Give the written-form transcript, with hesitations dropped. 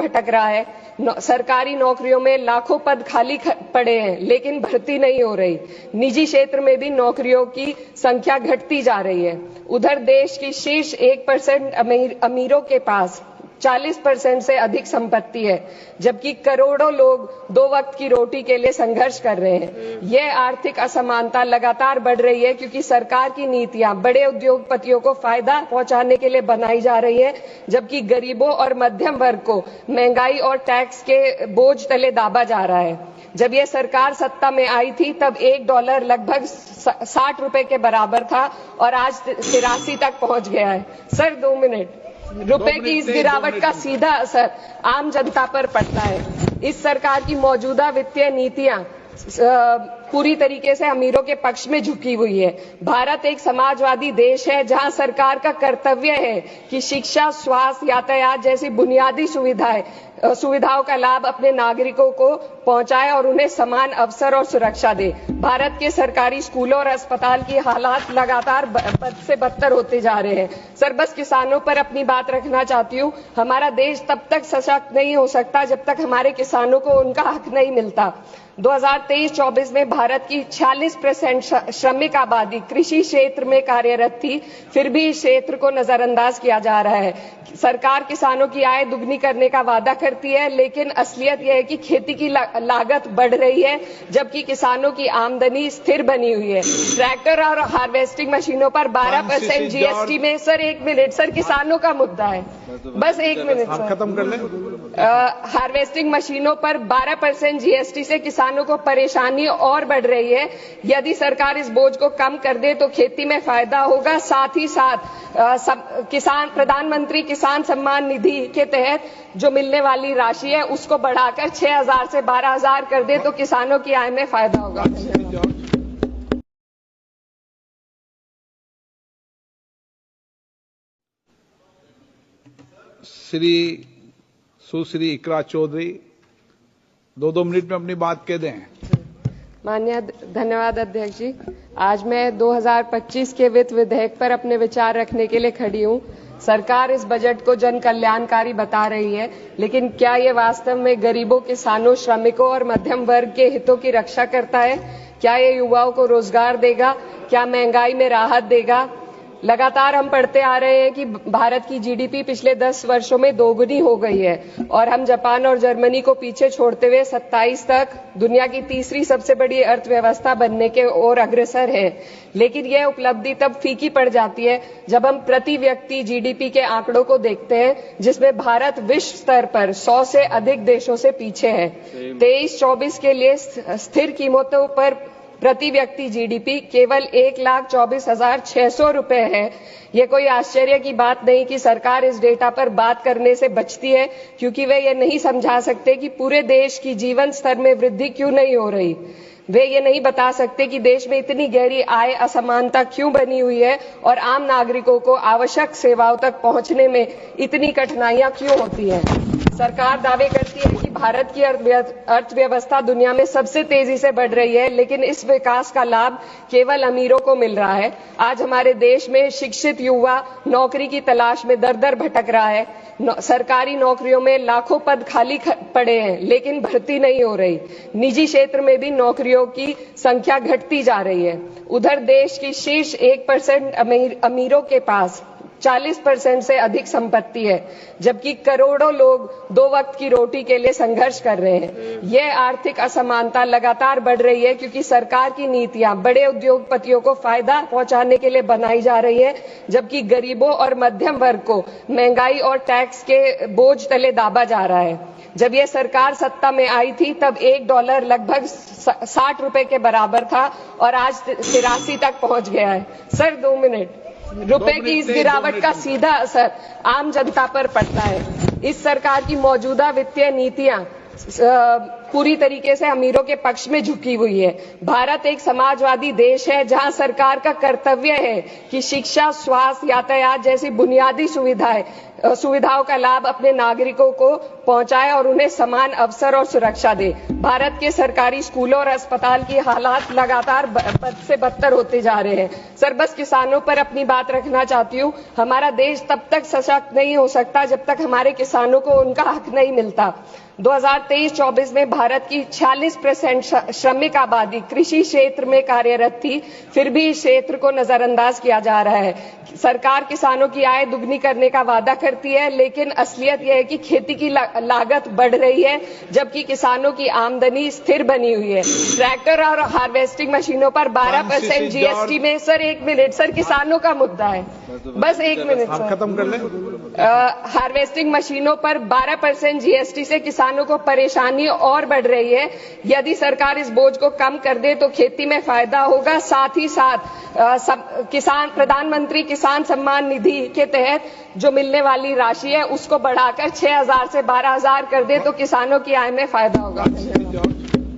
भटक रहा है। सरकारी नौकरियों में लाखों पद खाली पड़े हैं, लेकिन भर्ती नहीं हो रही। निजी क्षेत्र में भी नौकरियों की संख्या घटती जा रही है। उधर देश की शीर्ष 1% अमीरों के पास 40% से अधिक संपत्ति है, जबकि करोड़ों लोग 2 वक्त की रोटी के लिए संघर्ष कर रहे हैं। यह आर्थिक असमानता लगातार बढ़ रही है क्योंकि सरकार की नीतियां बड़े उद्योगपतियों को फायदा पहुंचाने के लिए बनाई जा रही है, जबकि गरीबों और मध्यम वर्ग को महंगाई और टैक्स के बोझ तले दाबा जा रहा है। जब यह सरकार सत्ता में आई थी तब $1 लगभग 60 रुपए के बराबर था और आज 83 तक पहुंच गया है। Sir 2 minute. रुपए की इस गिरावट का सीधा असर आम जनता पर पड़ता है। इस सरकार की मौजूदा वित्तीय नीतियां पूरी तरीके से अमीरों के पक्ष में झुकी हुई है। भारत एक समाजवादी देश है जहां सरकार का कर्तव्य है कि शिक्षा, स्वास्थ्य, यातायात जैसी बुनियादी सुविधाओं का लाभ अपने नागरिकों को पहुंचाए और उन्हें समान अवसर और सुरक्षा दे। भारत के सरकारी स्कूलों और अस्पताल की हालात लगातार बद से बदतर होते जा रहे हैं। सर बस किसानों पर अपनी बात रखना चाहती हूँ। हमारा देश तब तक सशक्त नहीं हो सकता जब तक हमारे किसानों को उनका हक नहीं मिलता। 2023-24 में भारत की 46% श्रमिक आबादी कृषि क्षेत्र में कार्यरत थी, फिर भी इस क्षेत्र को नजरअंदाज किया जा रहा है। सरकार किसानों की आय दुगनी करने का वादा करती है, लेकिन असलियत यह है कि खेती की लागत बढ़ रही है, जबकि किसानों की आमदनी स्थिर बनी हुई है। ट्रैक्टर और हार्वेस्टिंग मशीनों पर 12% जीएसटी में सर 1 मिनट सर किसानों का मुद्दा है, बस 1 मिनट सर खत्म कर लें। हार्वेस्टिंग मशीनों पर 12% जीएसटी से किसानों को परेशानी और बढ़ रही है। यदि सरकार इस बोझ को कम कर दे तो खेती में फायदा होगा। साथ ही साथ प्रधानमंत्री किसान सम्मान निधि के तहत जो मिलने वाली राशि है उसको बढ़ाकर 6,000 से 12,000 कर दे तो किसानों की आय में फायदा होगा। सुश्री इकरा चौधरी 2 मिनट में अपनी बात कह दें। माननीय धन्यवाद अध्यक्ष जी। आज मैं 2025 के वित्त विधेयक पर अपने विचार रखने के लिए खड़ी हूँ। सरकार इस बजट को जन कल्याणकारी बता रही है, लेकिन क्या ये वास्तव में गरीबों, किसानों, श्रमिकों और मध्यम वर्ग के हितों की रक्षा करता है? क्या ये युवाओं को रोजगार देगा? क्या महंगाई में राहत देगा? लगातार हम पढ़ते आ रहे हैं कि भारत की जीडीपी पिछले 10 वर्षों में दोगुनी हो गई है और हम जापान और जर्मनी को पीछे छोड़ते हुए 27 तक दुनिया की तीसरी सबसे बड़ी अर्थव्यवस्था बनने के ओर अग्रसर है। लेकिन यह उपलब्धि तब फीकी पड़ जाती है जब हम प्रति व्यक्ति जीडीपी के आंकड़ों को देखते हैं, जिसमें भारत विश्व स्तर पर 100 से अधिक देशों से पीछे है। 23-24 के लिए स्थिर कीमतों पर प्रति व्यक्ति जीडीपी केवल 1,24,600 रुपए है। ये कोई आश्चर्य की बात नहीं कि सरकार इस डेटा पर बात करने से बचती है, क्योंकि वे ये नहीं समझा सकते कि पूरे देश की जीवन स्तर में वृद्धि क्यों नहीं हो रही। वे ये नहीं बता सकते कि देश में इतनी गहरी आय असमानता क्यों बनी हुई है और आम नागरिकों को आवश्यक सेवाओं तक पहुंचने में इतनी कठिनाइयां क्यों होती हैं। सरकार दावे करती है कि भारत की अर्थव्यवस्था दुनिया में सबसे तेजी से बढ़ रही है, लेकिन इस विकास का लाभ केवल अमीरों को मिल रहा है। आज हमारे देश में शिक्षित युवा नौकरी की तलाश में दर-दर भटक रहा है। सरकारी नौकरियों में लाखों पद खाली पड़े हैं, लेकिन भर्ती नहीं हो रही। निजी क्षेत्र में भी नौकरियों की संख्या घटती जा रही है। उधर देश की शीर्ष 1% अमीरों के पास 40% से अधिक संपत्ति है, जबकि करोड़ों लोग 2 वक्त की रोटी के लिए संघर्ष कर रहे हैं। यह आर्थिक असमानता लगातार बढ़ रही है क्योंकि सरकार की नीतियां बड़े उद्योगपतियों को फायदा पहुंचाने के लिए बनाई जा रही है, जबकि गरीबों और मध्यम वर्ग को महंगाई और टैक्स के बोझ तले दाबा जा रहा है। जब यह सरकार सत्ता में आई थी तब $1 लगभग 60 रुपए के बराबर था और आज 83 तक पहुंच गया है। Sir 2 minute. रुपए की इस गिरावट का सीधा असर आम जनता पर पड़ता है। इस सरकार की मौजूदा वित्तीय नीतियां पूरी तरीके से अमीरों के पक्ष में झुकी हुई है। भारत एक समाजवादी देश है जहां सरकार का कर्तव्य है कि शिक्षा, स्वास्थ्य, यातायात जैसी बुनियादी सुविधाओं का लाभ अपने नागरिकों को पहुंचाए और उन्हें समान अवसर और सुरक्षा दे। भारत के सरकारी स्कूलों और अस्पताल की हालात लगातार बद से बदतर होते जा रहे हैं। सर, बस किसानों पर अपनी बात रखना चाहती हूँ। हमारा देश तब तक सशक्त नहीं हो सकता जब तक हमारे किसानों को उनका हक नहीं मिलता। 2023-24 में भारत की 46% श्रमिक आबादी कृषि क्षेत्र में कार्यरत थी, फिर भी इस क्षेत्र को नजरअंदाज किया जा रहा है। सरकार किसानों की आय दुगनी करने का वादा करती है, लेकिन असलियत यह है कि खेती की लागत बढ़ रही है जबकि किसानों की आमदनी स्थिर बनी हुई है। ट्रैक्टर और हार्वेस्टिंग मशीनों पर 12% जीएसटी में सर, 1 मिनट सर, किसानों का मुद्दा है, बस 1 मिनट सर, खत्म कर लें। हार्वेस्टिंग मशीनों पर 12% जीएसटी से किसानों को परेशानी और बढ़ रही है। यदि सरकार इस बोझ को कम कर दे तो खेती में फायदा होगा। साथ ही साथ प्रधानमंत्री किसान सम्मान निधि के तहत जो मिलने वाली राशि है उसको बढ़ाकर 6,000 से 12,000 कर दे तो किसानों की आय में फायदा होगा।